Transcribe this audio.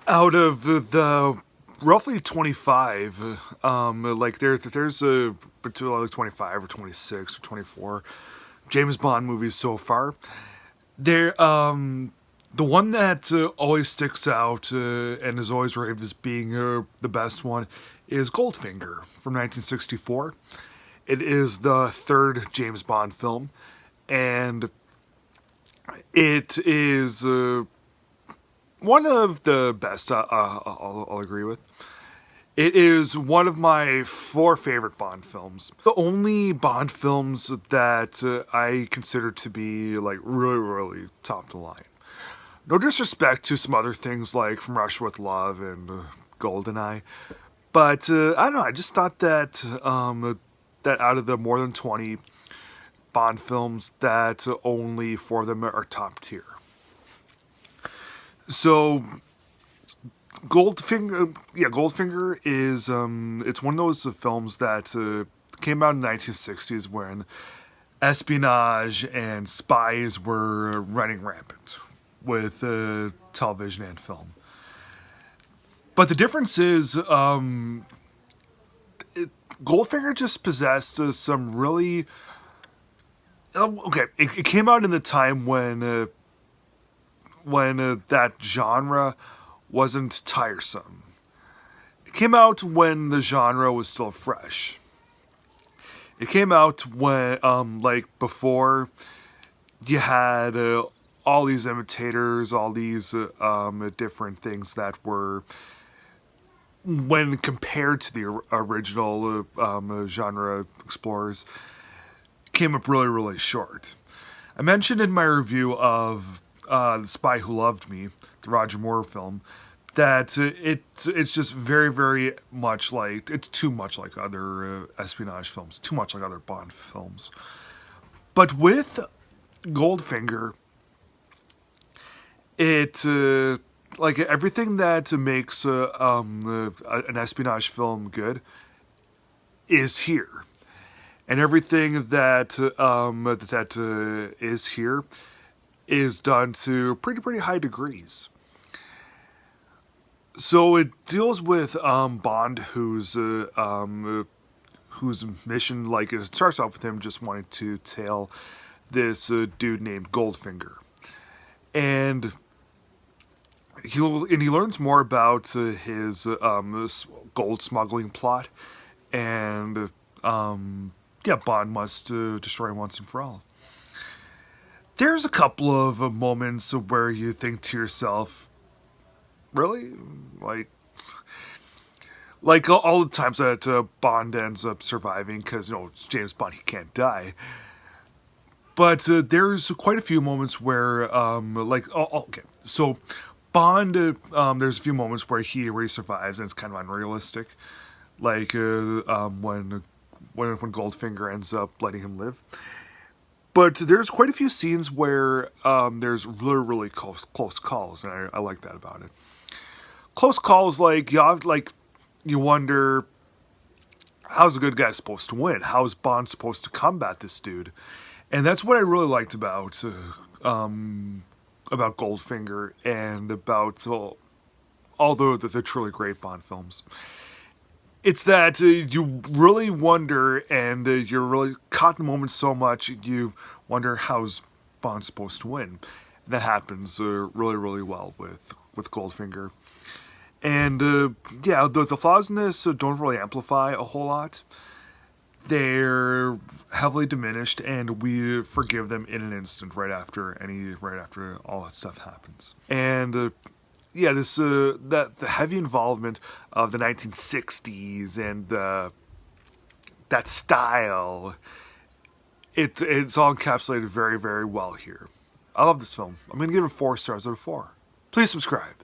Out of the roughly 25, like there's a between like 25 or 26 or 24 James Bond movies so far. There, the one that always sticks out and is always rated as being the best one is Goldfinger from 1964. It is the third James Bond film, and it is one of the best. I'll agree with. It is one of my four favorite Bond films. The only Bond films that I consider to be like really top of the line. No disrespect to some other things like From Russia with Love and GoldenEye, but I don't know. I just thought that that out of the more than 20 Bond films, that only four of them are top tier. So Goldfinger is it's one of those films that came out in the 1960s when espionage and spies were running rampant with television and film. But the difference is, Goldfinger just possessed some really okay. It came out in the time when that genre wasn't tiresome. It came out when the genre was still fresh. It came out when, like, before you had all these imitators, all these different things that were, when compared to the original genre explorers, came up really short. I mentioned in my review of The Spy Who Loved Me, the Roger Moore film, that it's just very much like, it's too much like other espionage films, too much like other Bond films. But with Goldfinger, it like everything that makes an espionage film good is here, and everything that is here is done to pretty high degrees. So it deals with Bond, whose mission, like, it starts off with him just wanting to tail this dude named Goldfinger, and he learns more about his this gold smuggling plot, and yeah, Bond must destroy him once and for all. There's a couple of moments where you think to yourself, really? Like all the times that Bond ends up surviving, because, you know, it's James Bond, he can't die. But there's quite a few moments where, okay, so Bond, there's a few moments where he survives, and it's kind of unrealistic, like when Goldfinger ends up letting him live. But there's quite a few scenes where there's really close calls, and I like that about it. Close calls, like you wonder, how's a good guy supposed to win? How's Bond supposed to combat this dude? And that's what I really liked about Goldfinger and about all the truly great Bond films. It's that you really wonder, and you're really caught in the moment so much, you wonder how's Bond supposed to win. And that happens really well with Goldfinger. And yeah, the flaws in this don't really amplify a whole lot. They're heavily diminished, and we forgive them in an instant right after all that stuff happens. And yeah, this that the heavy involvement of the 1960s and that style, it's all encapsulated very well here. I love this film. I'm gonna give it 4 stars out of 4. Please subscribe.